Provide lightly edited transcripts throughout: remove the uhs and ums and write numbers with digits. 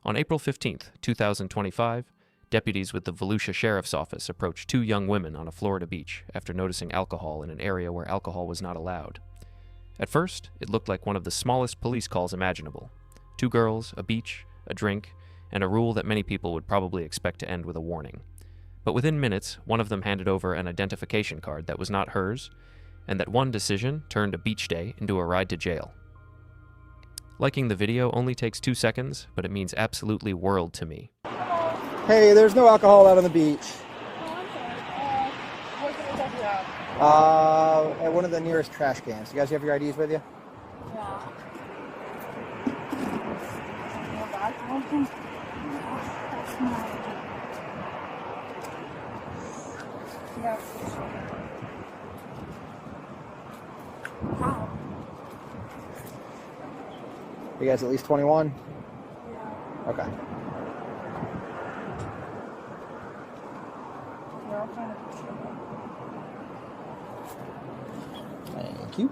On April 15th, 2025, deputies with the Volusia Sheriff's Office approached two young women on a Florida beach after noticing alcohol in an area where alcohol was not allowed. At first, it looked like one of the smallest police calls imaginable. Two girls, a beach, a drink, and a rule that many people would probably expect to end with a warning. But within minutes, one of them handed over an identification card that was not hers, and that one decision turned a beach day into a ride to jail. Liking the video only takes 2 seconds, but it means absolutely world to me. Hey, there's no alcohol out on the beach. What can I check you out? At one of the nearest trash cans. You guys have your IDs with you? Yeah. Wow. You guys at least 21? Yeah. Okay. We're all trying to push it. Thank you.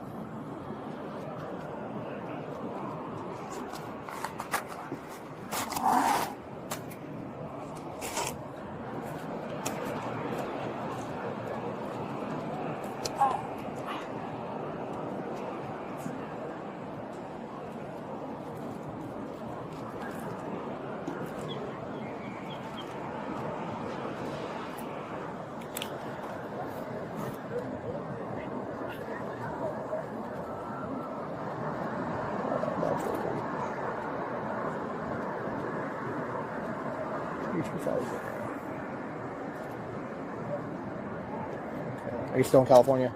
Are you still in California?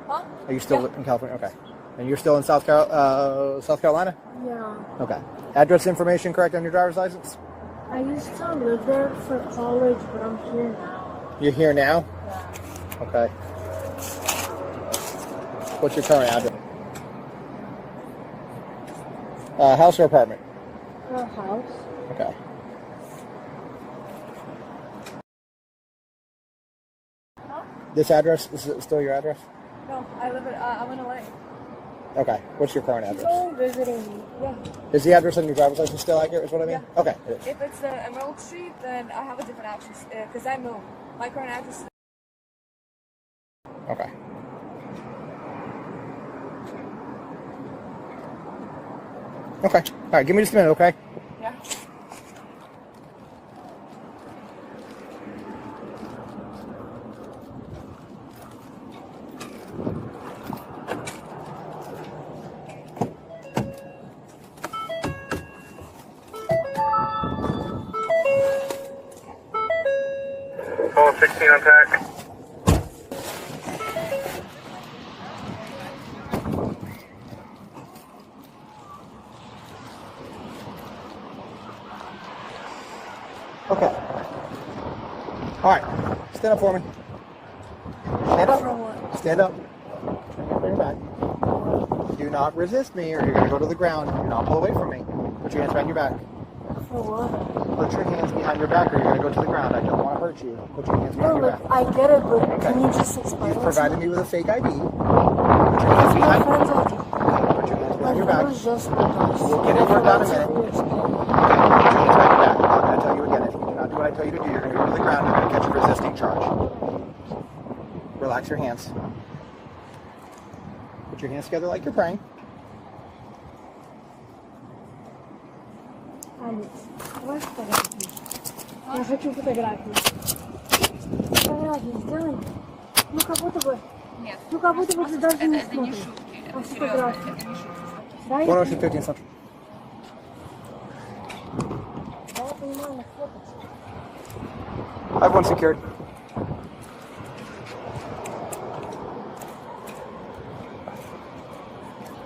Huh? Are you still in California? Okay. And you're still in South Carolina? Yeah. Okay. Address information correct on your driver's license? I used to live there for college, but I'm here now. You're here now? Yeah. Okay. What's your current address? House or apartment? House. Okay. Huh? This address, is it still your address? No, I'm in LA. Okay. What's your current address? Go visiting me. Yeah. Is the address on your driver's license still accurate, is what I mean? Yeah. Okay, it is. If it's Emerald Street, then I have a different address because I moved. My current address is... Okay. Okay. All right, give me just a minute, okay? Yeah. Call 16 on tack. Okay. All right. Stand up for me. Stand up. Stand up. Bring your back. Do not resist me or you're going to go to the ground. Do not pull away from me. Put your hands behind your back. For what? Put your hands behind your back or you're going to go to the ground. I don't want to hurt you. Put your hands behind No, your like, back. I get it, but Okay. can you just explain You've it? provided me with a fake ID. Put your hands My behind, friends are... put your hands behind your Like, back. it was just with us. We'll get it worked out in a minute. That's what we explained. I'm going to tell you again, if you do not do what I tell you to do, you're going to go to the ground and you're going to catch a resisting charge. Relax your hands. Put your hands together like you're praying. Давай фотографию. Я хочу фотографию. Фотографию сделай. Ну, как будто бы... Нет. Ну, как будто бы ты даже не Это не смотришь. шутки. А Это серьезно, фотографию. это не шутки. Да, я 106.15 cents. понимаю, на фото. I have one secured.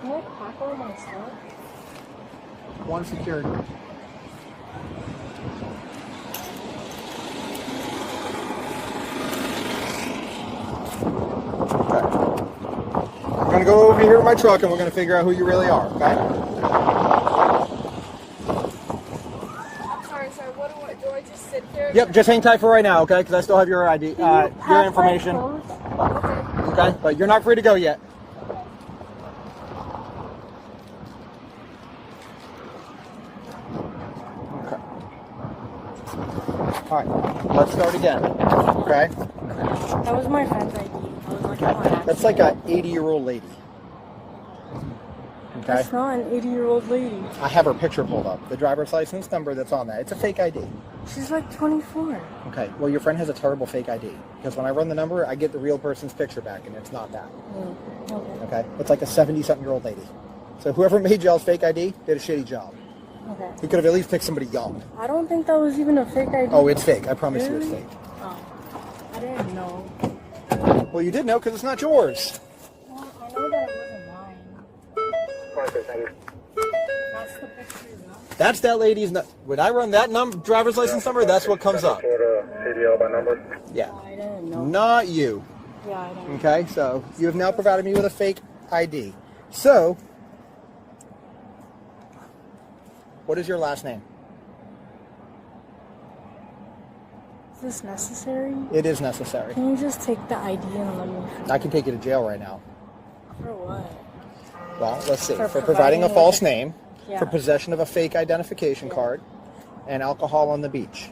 Can I pack all my stuff? One secured. Okay. We're going to go over here to my truck and we're going to figure out who you really are, okay? I'm sorry, do I just sit there? Yep, just hang tight for right now, okay? Because I still have your ID, your information. Okay, but you're not free to go yet. Okay. All right, let's start again. Okay? That was my friend's ID. I was like, Okay. That's like an 80-year-old lady. Okay? That's not an 80-year-old lady. I have her picture pulled up. The driver's license number that's on that. It's a fake ID. She's like 24. Okay, well, your friend has a terrible fake ID. Because when I run the number, I get the real person's picture back, and it's not that. Okay. Okay? It's like a 70-something-year-old lady. So whoever made y'all's fake ID did a shitty job. Okay. He could have at least picked somebody young. I don't think that was even a fake ID. Oh, it's fake. I promise you it's Really? fake. Oh. I didn't know. Well, you did know because it's not yours. Well, I know that it wasn't mine. That's the picture, no? That's that lady's... When I run that driver's license number, that's what comes up. CDL by number. Yeah. I didn't know. Not you. Yeah, I didn't. Okay, so you have now provided me with a fake ID. So, what is your last name? Is this necessary? It is necessary. Can you just take the ID and let me... I can take you to jail right now. For what? Well, let's see. For For providing a providing false a- name, Yeah. for possession of a fake identification card, and alcohol on the beach.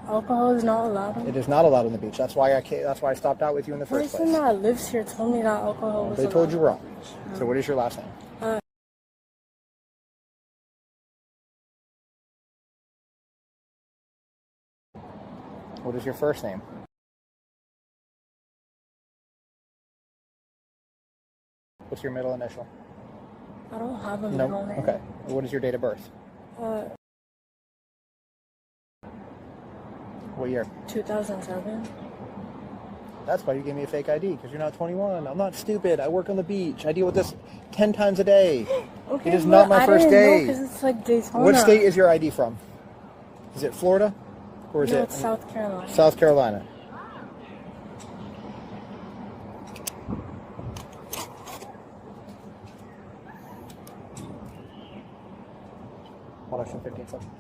Alcohol is not allowed? It is not allowed on the beach. That's why I stopped out with you in the The first person place. that lives here told me that alcohol was They allowed. told you wrong. So what is your last name? What is your first name? What's your middle initial? I don't have a No. middle name. Okay. What is your date of birth? What year? 2007. That's why you gave me a fake ID, because you're not 21. I'm not stupid. I work on the beach. I deal with this 10 times a day. Okay, It is not my first day. because it's like Daytona. What state is your ID from? Is it Florida? Or is No, it it's South Carolina. South Carolina? Hold on, 15 seconds.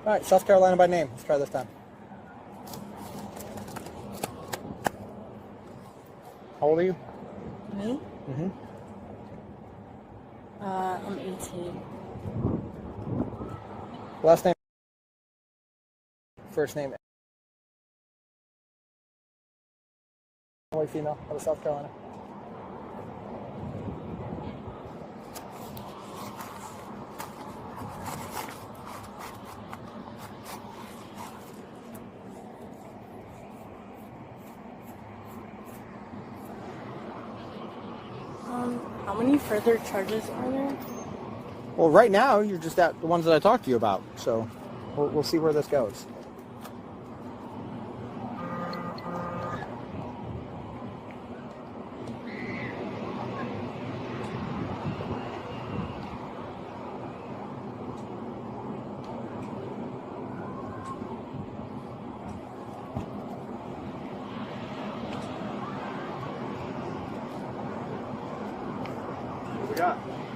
All right, South Carolina by name. Let's try this time. How old are you? Me? Mm-hmm. I'm 18. Last name. First name. White female out of South Carolina. How many further charges are there? Well, right now you're just at the ones that I talked to you about, so we'll see where this goes.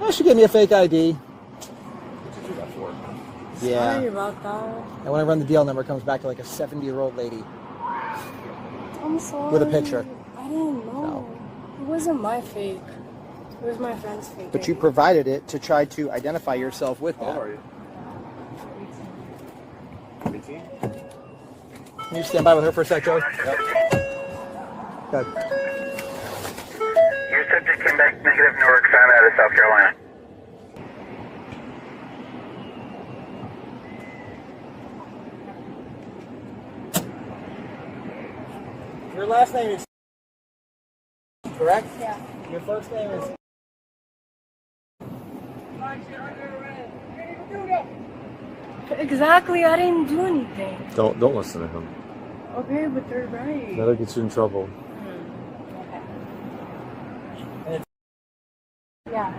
Oh, she gave me a fake ID. Yeah. Sorry about that. And when I run the DL number, it comes back to like a 70-year-old lady. I'm sorry. With a picture. I didn't know. No. It wasn't my fake. It was my friend's fake. But ID. you provided it to try to identify yourself with that. How old are you? 18? Can you stand by with her for a sec, Joe? Yep. Good. Your subject came back negative Newark, found out of South Carolina. Your last name is correct? Yeah. Your first name is... Exactly. I didn't do anything. Don't listen to him. Okay, but they're right. That'll get you in trouble. Yeah.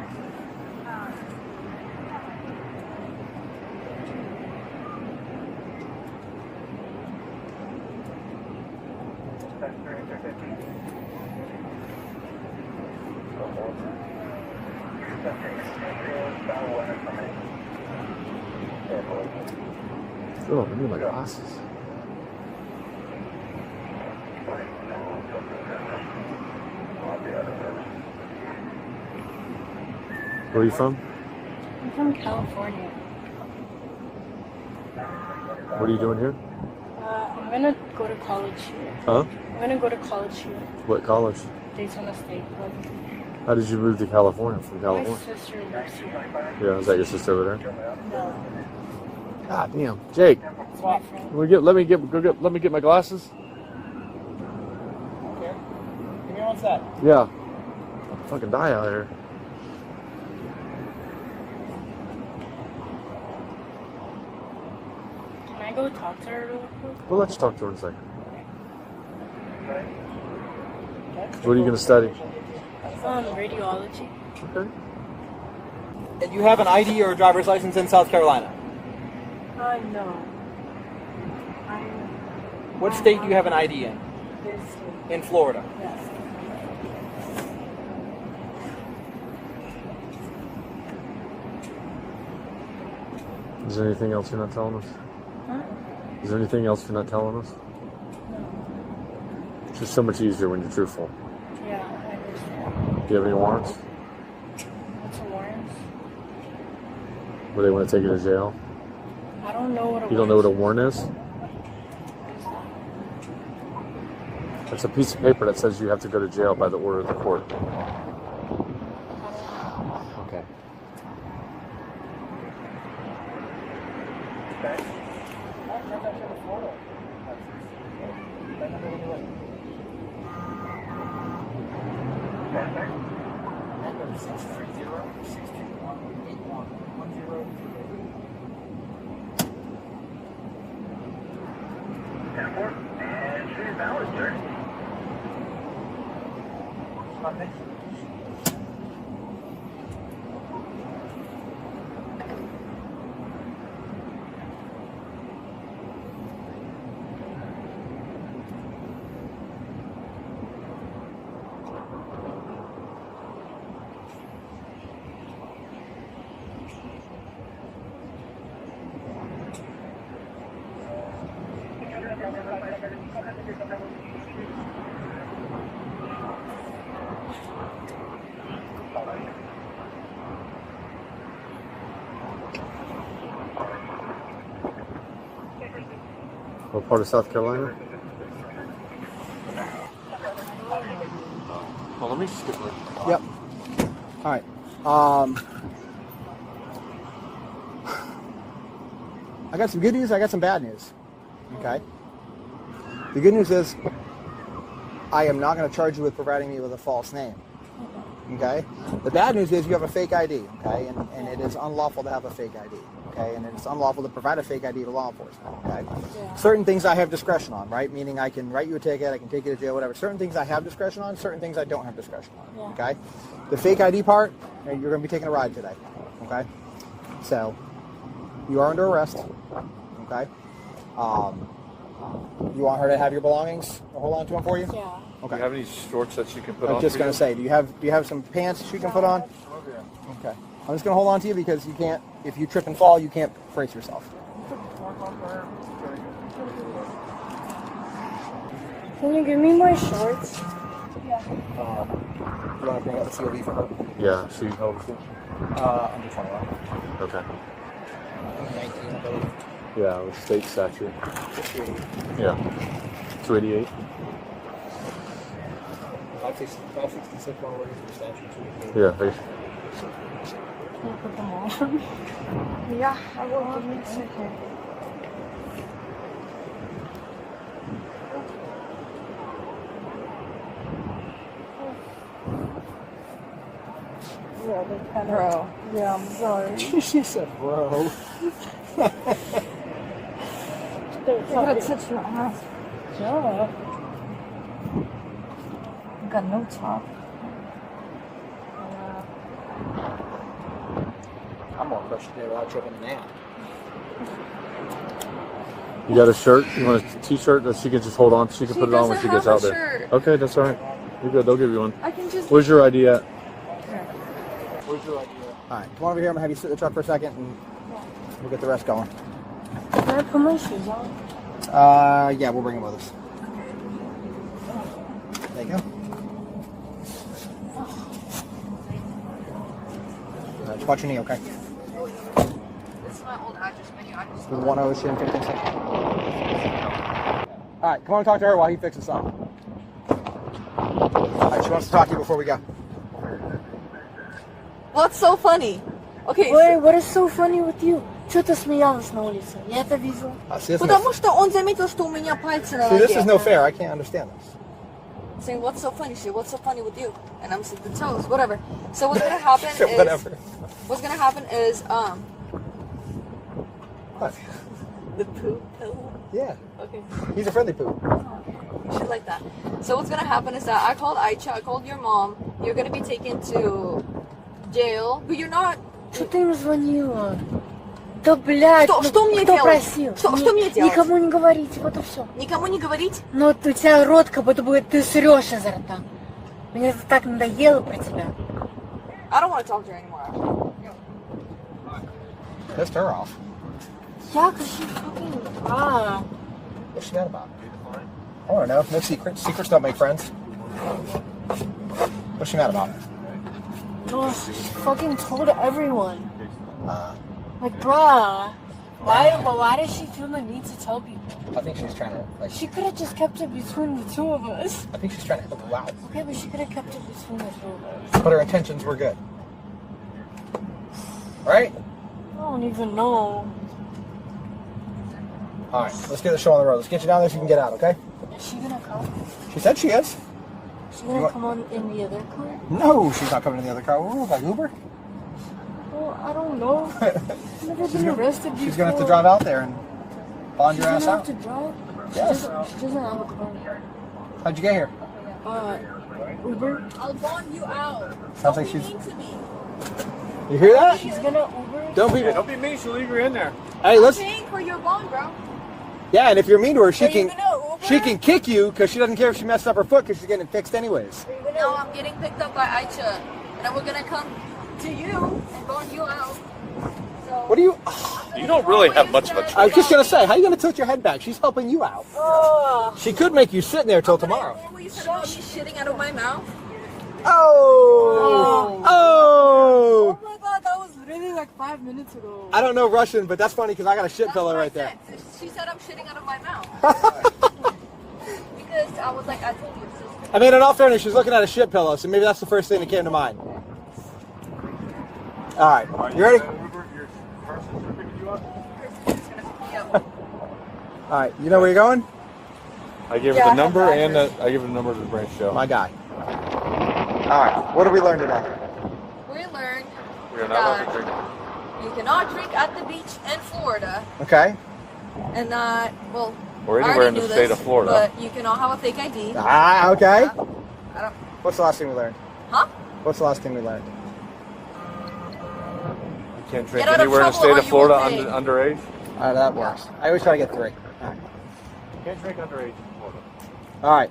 Oh, I need my glasses. Where are you from? I'm from California. What are you doing here? I'm gonna go to college here. Huh? I'm gonna go to college here. What college? Daytona State. How did you move to California from My California? sister lives here. Yeah, is that your sister over there? No, God damn, Jake. it's my friend. Let me get my glasses. Okay. Give me one sec. Yeah. Fucking die out here. Can I go talk to her real quick? Well, let's talk to her in a second. What are you gonna study? Radiology. Okay. And you have an ID or a driver's license in South Carolina? No. What state do you have an ID in? This state. In Florida. Yes. Is there anything else you're not telling us? Huh? Is there anything else you're not telling us? It's just so much easier when you're truthful. Yeah, I understand. Do you have any warrants? What's a warrant? Where they want to take you to jail? I don't know what a You don't know what a warrant warrant is? It's a piece of paper that says you have to go to jail by the order of the court. Okay. And she's valid, sir. What part of South Carolina? Oh, let me skip it. Yep. All right. I got some good news. I got some bad news. Okay. The good news is I am not going to charge you with providing me with a false name. Okay. The bad news is you have a fake ID. Okay, and it is unlawful to have a fake ID. Okay, and it's unlawful to provide a fake ID to law enforcement. Okay. Yeah. Certain things I have discretion on, right? Meaning I can write you a ticket, I can take you to jail, whatever. Certain things I have discretion on, certain things I don't have discretion on. Yeah. Okay. The fake ID part, you're going to be taking a ride today. Okay. So you are under arrest. Okay. You want her to have your belongings? Hold on to them for you. Yeah. Okay. Do you have any shorts that she can put I on? was just for going you? to say, do you have some pants she can put on? Okay. I'm just going to hold on to you because you can't, if you trip and fall, you can't brace yourself. Can you give me my shorts? You want to bring up the COV for her? Yeah, she holds it. Under 21. Okay. 19, I believe. Yeah, with state statute. 58. Yeah. 288. 566 one word for statute 288. Yeah. Hey. Can you put them on? Yeah, I will. Give me a second. Yeah, they kind of. Bro. Yeah, I'm sorry. She said, bro. They're I gotta fucking- touch your ass. Yeah. I got no top. I'm going to crush you there without tripping an ant. You got a shirt? You want a t-shirt that she can just hold on? She can She put it on when she doesn't gets have out a there. shirt. Okay, that's all right. You're good. They'll give you one. I can just. Where's your ID at? Where's your idea? All right, come on over here. I'm going to have you sit in the truck for a second and we'll get the rest going. Can I put my shoes on? Yeah, we'll bring them with us. There you go. Just watch your knee, okay? This is my old address menu. I just. With 1 Ocean 56. All right, come on and talk to her while he fixes something. All right, she wants to talk to you before we go. What's so funny? Okay. Ой, what is so funny with you? Что ты смеялась на улице? Я это вижу. See, Потому что он заметил, что у меня пальцы на this ноге. is no fair. I can't understand this. Saying, what's so funny? Shit, what's so funny with you? And I'm saying, the toes, whatever. So what's gonna happen is Whatever. what's gonna happen is What? the poop pillow. Yeah, Okay. he's a friendly poop. Shit like that. So what's gonna happen is that I called Aicha, I called your mom. You're gonna be taken to jail, but you're not. Что ты им звонила? Да, блядь, Что мне кто делать? просил? Что мне делать? Никому не говорите, вот и все. Никому не говорить? Но вот у тебя рот, как будто бы ты срешь изо рта. Мне это так надоело про тебя. I don't want to talk to her anymore. Pissed her off. Yeah, cause she fucking... What's she mad about? I don't know. No secrets. Secrets don't make friends. What's she mad about? No, she fucking told everyone. Like, bruh, why does she feel the need to tell people? I think she's trying to, like, She could have just kept it between the two of us. I think she's trying to help you out. Okay, but she could have kept it between the two of us. But her intentions were good. Right? I don't even know. All right, let's get the show on the road. Let's get you down there so you can get out, okay? Is she gonna come? She said she is. She gonna come on in the other car? No, she's not coming in the other car. We're like Uber. Well, I don't know. I've never been arrested before. She's gonna have to drive out there and bond your ass She's gonna out. have to drive? Yes. She doesn't have a car. How'd you get here? Uber? I'll bond you out. Sounds like Don't she's. be mean to me. You hear that? She's gonna Uber? Don't be. Don't be mean. She'll leave you in there. Hey, I'm let's. paying for your bond, bro. Yeah, and if you're mean to her, she Are you can. gonna Uber? She can kick you because she doesn't care if she messed up her foot because she's getting it fixed anyways. No, I'm getting picked up by Aicha. And then we're gonna come to you and bond you out. So, What do you? You don't really have much of a choice. I was just gonna say, how are you gonna tilt your head back? She's helping you out. Oh, She could make you sit in there till tomorrow. Remember what you said about me shitting out of my mouth? Oh! oh Oh! my god, that was literally like 5 minutes ago. I don't know Russian, but that's funny because I got a shit That's pillow what I right there. said. She said I'm shitting out of my mouth. Because I was like, I told your sister. I mean, in all fairness, she's looking at a shit pillow, so maybe that's the first thing that came to mind. All right, you ready? It's gonna pick me up. All right, you know where you're going? I give Yeah, her I the number have and that. I give her the number to the branch show. My guy. All right, what did we learn today? We learned We are not allowed to drink. you cannot drink at the beach in Florida, Okay. and not well. Or I anywhere in already the knew state this, of Florida. But you cannot have a fake ID. Ah, okay. I don't. What's the last thing we learned? Huh? What's the last thing we learned? You can't drink Get out of anywhere in the trouble state or of you Florida will pay. underage. All right, that works. I always try to get 3. All right. You can't drink underage in Florida. All right.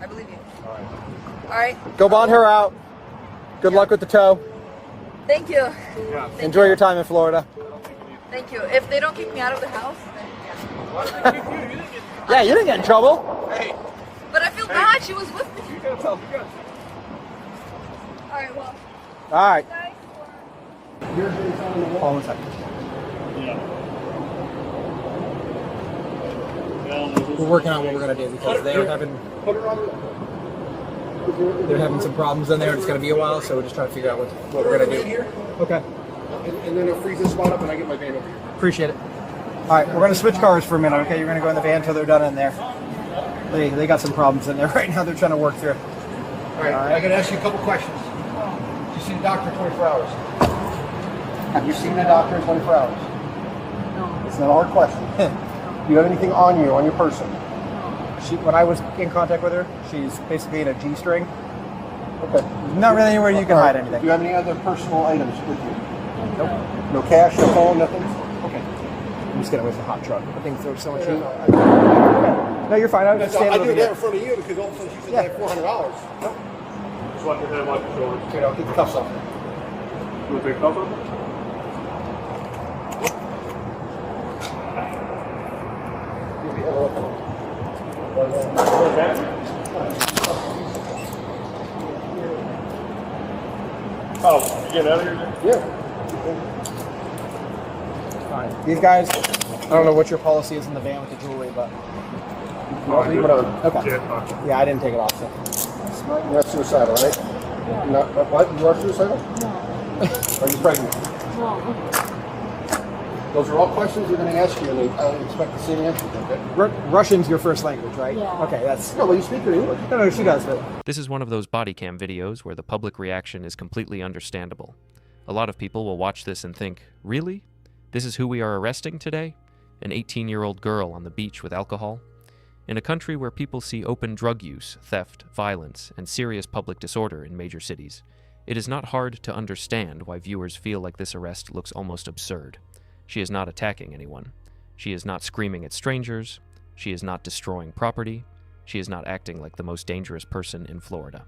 I believe you. All right. All right. Go bond her out. Good luck with the tow. Thank you. Yeah. Enjoy your time in Florida. Thank you. If they don't kick me out of the house, then yeah. Yeah, you didn't get in trouble. Hey, But I feel bad. She was with me. you gotta tell. You gotta All right. Well. All right. Guys. Hold on one second. We're working on what we're gonna do because they're having some problems in there. It's gonna be a while, so we're just trying to figure out what we're gonna do. Okay. And then I'll freeze this spot up and I get my van over here. Appreciate it. All right, we're gonna switch cars for a minute. Okay, you're gonna go in the van until they're done in there. They got some problems in there right now. They're trying to work through. All right, I gotta ask you a couple questions. Did you see the doctor in 24 hours? Have you seen the doctor in 24 hours? No. It's not a hard question. Do you have anything on you, on your person? When I was in contact with her, she's basically in a G-string. Okay. Not really anywhere you can hide anything. Do you have any other personal items with you? Nope. No cash, no phone, nothing? Okay. I'm just getting away from the hot truck. I think there's so much heat. No, you're fine. I was just I standing do over that here. in front of you because all of a sudden she said Yeah. I have $400. Just want your head off your shoulders. Okay, I'll keep the cuffs off. You want to take cover? Oh, you get out of here? Yeah. Fine. These guys, I don't know what your policy is in the van with the jewelry, but Leave it on. okay. Yeah, I didn't take it off. So. You're not suicidal, right? Yeah. What? You are suicidal? No. Are you pregnant? No. Those are all questions you're going to ask you, and I expect the same answer. Okay? Russian's your first language, right? Yeah. Okay, that's. No, well, you speak in English. No, she does, but. This is one of those body cam videos where the public reaction is completely understandable. A lot of people will watch this and think, really? This is who we are arresting today? An 18-year-old girl on the beach with alcohol? In a country where people see open drug use, theft, violence, and serious public disorder in major cities, it is not hard to understand why viewers feel like this arrest looks almost absurd. She is not attacking anyone. She is not screaming at strangers. She is not destroying property. She is not acting like the most dangerous person in Florida.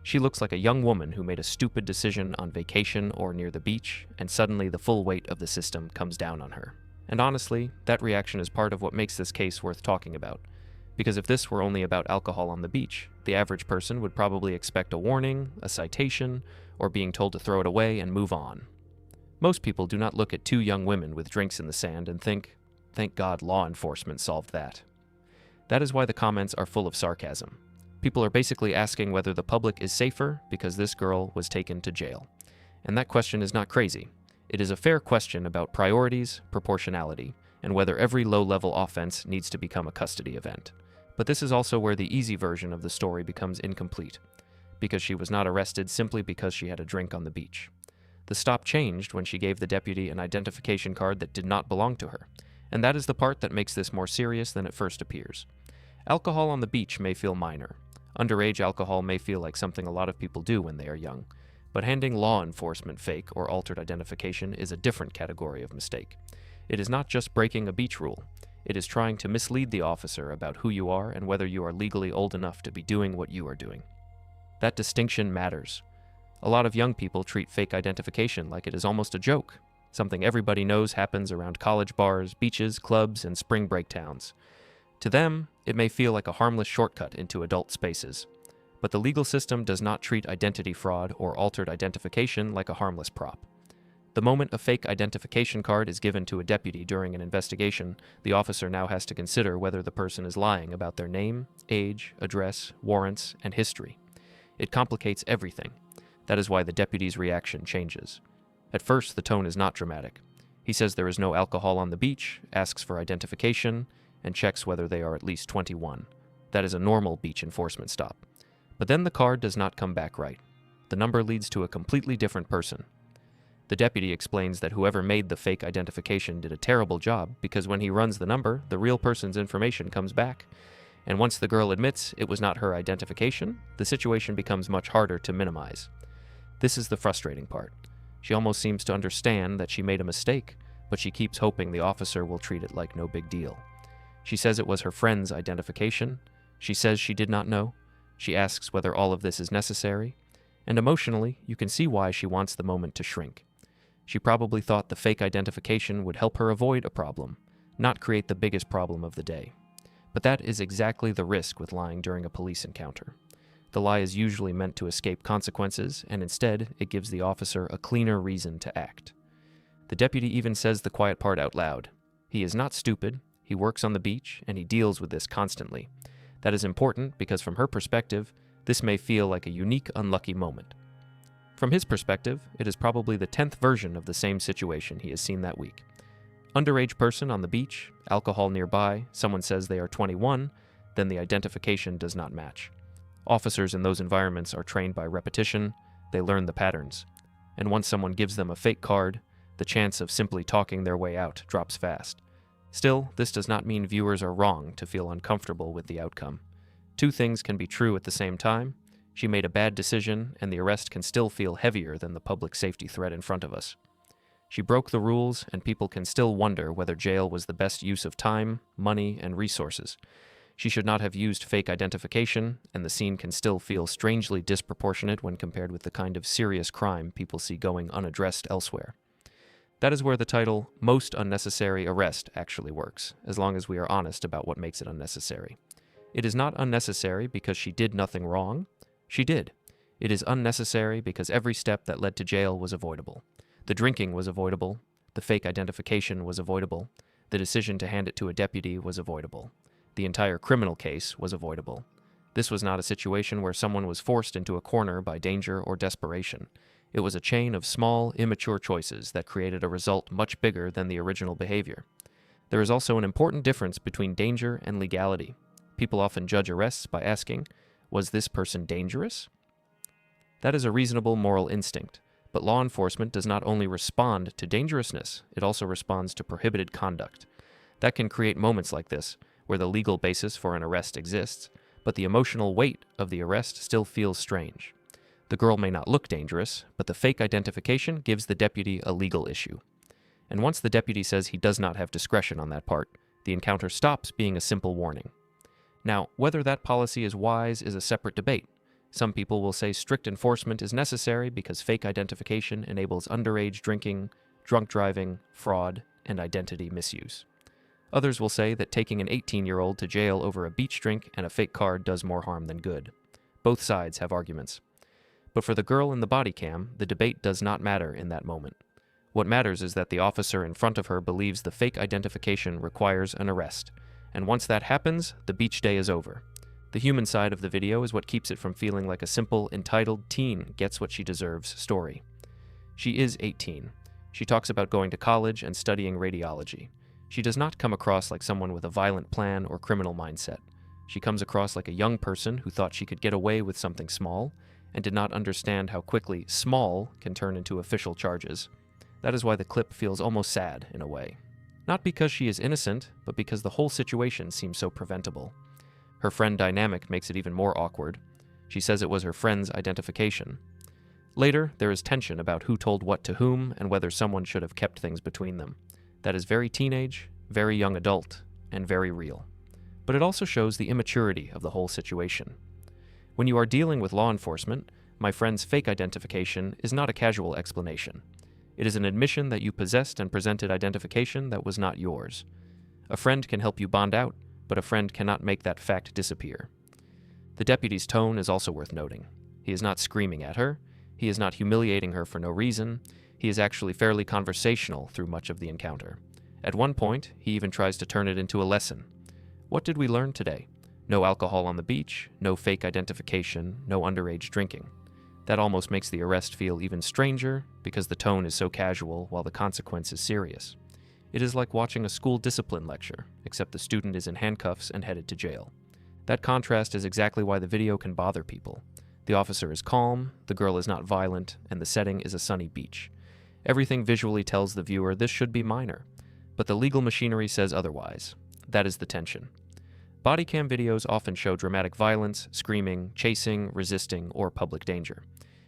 She looks like a young woman who made a stupid decision on vacation or near the beach, and suddenly the full weight of the system comes down on her. And honestly, that reaction is part of what makes this case worth talking about. Because if this were only about alcohol on the beach, the average person would probably expect a warning, a citation, or being told to throw it away and move on. Most people do not look at two young women with drinks in the sand and think, thank God law enforcement solved that. That is why the comments are full of sarcasm. People are basically asking whether the public is safer because this girl was taken to jail. And that question is not crazy. It is a fair question about priorities, proportionality, and whether every low-level offense needs to become a custody event. But this is also where the easy version of the story becomes incomplete, because she was not arrested simply because she had a drink on the beach. The stop changed when she gave the deputy an identification card that did not belong to her, and that is the part that makes this more serious than it first appears. Alcohol on the beach may feel minor. Underage alcohol may feel like something a lot of people do when they are young, but handing law enforcement fake or altered identification is a different category of mistake. It is not just breaking a beach rule. It is trying to mislead the officer about who you are and whether you are legally old enough to be doing what you are doing. That distinction matters. A lot of young people treat fake identification like it is almost a joke, something everybody knows happens around college bars, beaches, clubs, and spring break towns. To them, it may feel like a harmless shortcut into adult spaces. But the legal system does not treat identity fraud or altered identification like a harmless prop. The moment a fake identification card is given to a deputy during an investigation, the officer now has to consider whether the person is lying about their name, age, address, warrants, and history. It complicates everything. That is why the deputy's reaction changes. At first, the tone is not dramatic. He says there is no alcohol on the beach, asks for identification, and checks whether they are at least 21. That is a normal beach enforcement stop. But then the card does not come back right. The number leads to a completely different person. The deputy explains that whoever made the fake identification did a terrible job because when he runs the number, the real person's information comes back. And once the girl admits it was not her identification, the situation becomes much harder to minimize. This is the frustrating part. She almost seems to understand that she made a mistake, but she keeps hoping the officer will treat it like no big deal. She says it was her friend's identification. She says she did not know. She asks whether all of this is necessary. And emotionally, you can see why she wants the moment to shrink. She probably thought the fake identification would help her avoid a problem, not create the biggest problem of the day. But that is exactly the risk with lying during a police encounter. The lie is usually meant to escape consequences, and instead, it gives the officer a cleaner reason to act. The deputy even says the quiet part out loud. He is not stupid, he works on the beach, and he deals with this constantly. That is important because from her perspective, this may feel like a unique unlucky moment. From his perspective, it is probably the 10th version of the same situation he has seen that week. Underage person on the beach, alcohol nearby, someone says they are 21, then the identification does not match. Officers in those environments are trained by repetition, they learn the patterns. And once someone gives them a fake card, the chance of simply talking their way out drops fast. Still, this does not mean viewers are wrong to feel uncomfortable with the outcome. Two things can be true at the same time. She made a bad decision, and the arrest can still feel heavier than the public safety threat in front of us. She broke the rules, and people can still wonder whether jail was the best use of time, money, and resources. She should not have used fake identification, and the scene can still feel strangely disproportionate when compared with the kind of serious crime people see going unaddressed elsewhere. That is where the title, Most Unnecessary Arrest, actually works, as long as we are honest about what makes it unnecessary. It is not unnecessary because she did nothing wrong. She did. It is unnecessary because every step that led to jail was avoidable. The drinking was avoidable. The fake identification was avoidable. The decision to hand it to a deputy was avoidable. The entire criminal case was avoidable. This was not a situation where someone was forced into a corner by danger or desperation. It was a chain of small, immature choices that created a result much bigger than the original behavior. There is also an important difference between danger and legality. People often judge arrests by asking, was this person dangerous? That is a reasonable moral instinct, but law enforcement does not only respond to dangerousness, it also responds to prohibited conduct. That can create moments like this, where the legal basis for an arrest exists, but the emotional weight of the arrest still feels strange. The girl may not look dangerous, but the fake identification gives the deputy a legal issue. And once the deputy says he does not have discretion on that part, the encounter stops being a simple warning. Now, whether that policy is wise is a separate debate. Some people will say strict enforcement is necessary because fake identification enables underage drinking, drunk driving, fraud, and identity misuse. Others will say that taking an 18-year-old to jail over a beach drink and a fake card does more harm than good. Both sides have arguments. But for the girl in the body cam, the debate does not matter in that moment. What matters is that the officer in front of her believes the fake identification requires an arrest, and once that happens, the beach day is over. The human side of the video is what keeps it from feeling like a simple, entitled teen gets what she deserves story. She is 18. She talks about going to college and studying radiology. She does not come across like someone with a violent plan or criminal mindset. She comes across like a young person who thought she could get away with something small and did not understand how quickly small can turn into official charges. That is why the clip feels almost sad in a way. Not because she is innocent, but because the whole situation seems so preventable. Her friend dynamic makes it even more awkward. She says it was her friend's identification. Later, there is tension about who told what to whom and whether someone should have kept things between them. That is very teenage, very young adult, and very real. But it also shows the immaturity of the whole situation. When you are dealing with law enforcement, my friend's fake identification is not a casual explanation. It is an admission that you possessed and presented identification that was not yours. A friend can help you bond out, but a friend cannot make that fact disappear. The deputy's tone is also worth noting. He is not screaming at her. He is not humiliating her for no reason. He is actually fairly conversational through much of the encounter. At one point, he even tries to turn it into a lesson. What did we learn today? No alcohol on the beach, no fake identification, no underage drinking. That almost makes the arrest feel even stranger because the tone is so casual while the consequence is serious. It is like watching a school discipline lecture, except the student is in handcuffs and headed to jail. That contrast is exactly why the video can bother people. The officer is calm, the girl is not violent, and the setting is a sunny beach. Everything visually tells the viewer this should be minor, but the legal machinery says otherwise. That is the tension. Bodycam videos often show dramatic violence, screaming, chasing, resisting, or public danger.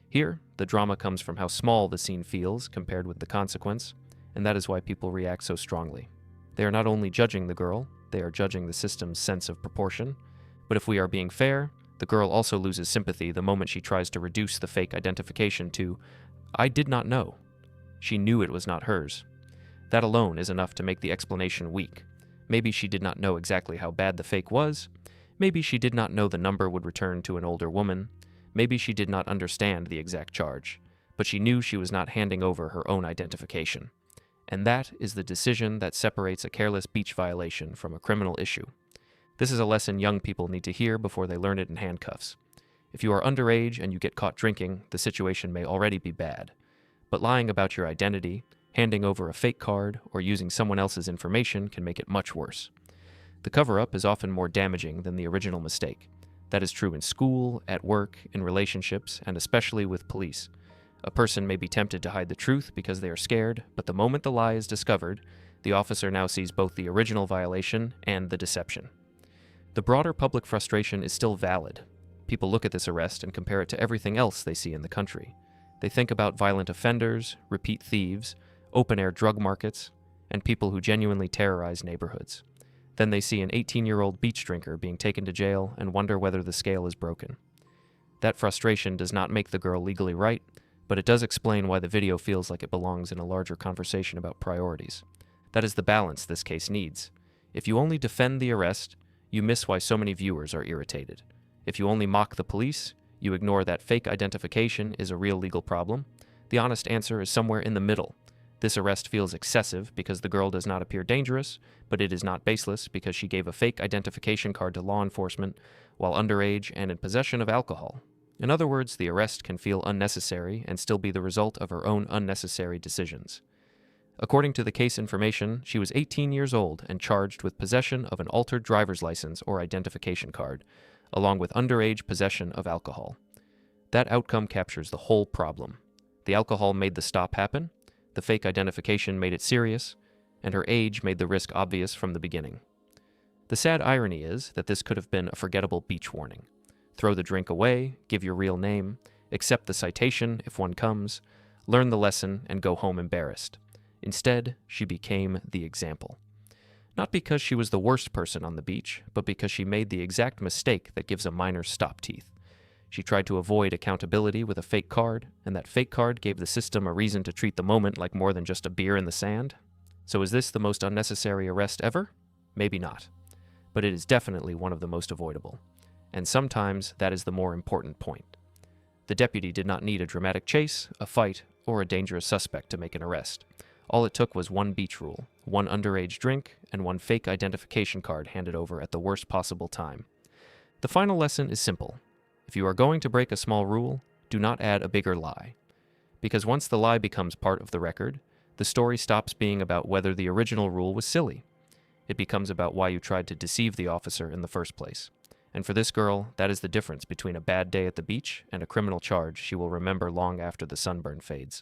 Here, the drama comes from how small the scene feels compared with the consequence, and that is why people react so strongly. They are not only judging the girl, they are judging the system's sense of proportion, but if we are being fair, the girl also loses sympathy the moment she tries to reduce the fake identification to, "I did not know." She knew it was not hers. That alone is enough to make the explanation weak. Maybe she did not know exactly how bad the fake was. Maybe she did not know the number would return to an older woman. Maybe she did not understand the exact charge. But she knew she was not handing over her own identification. And that is the decision that separates a careless beach violation from a criminal issue. This is a lesson young people need to hear before they learn it in handcuffs. If you are underage and you get caught drinking, the situation may already be bad. But lying about your identity, handing over a fake card, or using someone else's information can make it much worse. The cover-up is often more damaging than the original mistake. That is true in school, at work, in relationships, and especially with police. A person may be tempted to hide the truth because they are scared, but the moment the lie is discovered, the officer now sees both the original violation and the deception. The broader public frustration is still valid. People look at this arrest and compare it to everything else they see in the country. They think about violent offenders, repeat thieves, open-air drug markets, and people who genuinely terrorize neighborhoods. Then they see an 18-year-old beach drinker being taken to jail and wonder whether the scale is broken. That frustration does not make the girl legally right, but it does explain why the video feels like it belongs in a larger conversation about priorities. That is the balance this case needs. If you only defend the arrest, you miss why so many viewers are irritated. If you only mock the police, you ignore that fake identification is a real legal problem. The honest answer is somewhere in the middle. This arrest feels excessive because the girl does not appear dangerous, but it is not baseless because she gave a fake identification card to law enforcement while underage and in possession of alcohol. In other words, the arrest can feel unnecessary and still be the result of her own unnecessary decisions. According to the case information, she was 18 years old and charged with possession of an altered driver's license or identification card, along with underage possession of alcohol. That outcome captures the whole problem. The alcohol made the stop happen, the fake identification made it serious, and her age made the risk obvious from the beginning. The sad irony is that this could have been a forgettable beach warning. Throw the drink away, give your real name, accept the citation if one comes, learn the lesson, and go home embarrassed. Instead, she became the example. Not because she was the worst person on the beach, but because she made the exact mistake that gives a minor stop teeth. She tried to avoid accountability with a fake card, and that fake card gave the system a reason to treat the moment like more than just a beer in the sand. So is this the most unnecessary arrest ever? Maybe not. But it is definitely one of the most avoidable. And sometimes that is the more important point. The deputy did not need a dramatic chase, a fight, or a dangerous suspect to make an arrest. All it took was one beach rule, one underage drink, and one fake identification card handed over at the worst possible time. The final lesson is simple. If you are going to break a small rule, do not add a bigger lie. Because once the lie becomes part of the record, the story stops being about whether the original rule was silly. It becomes about why you tried to deceive the officer in the first place. And for this girl, that is the difference between a bad day at the beach and a criminal charge she will remember long after the sunburn fades.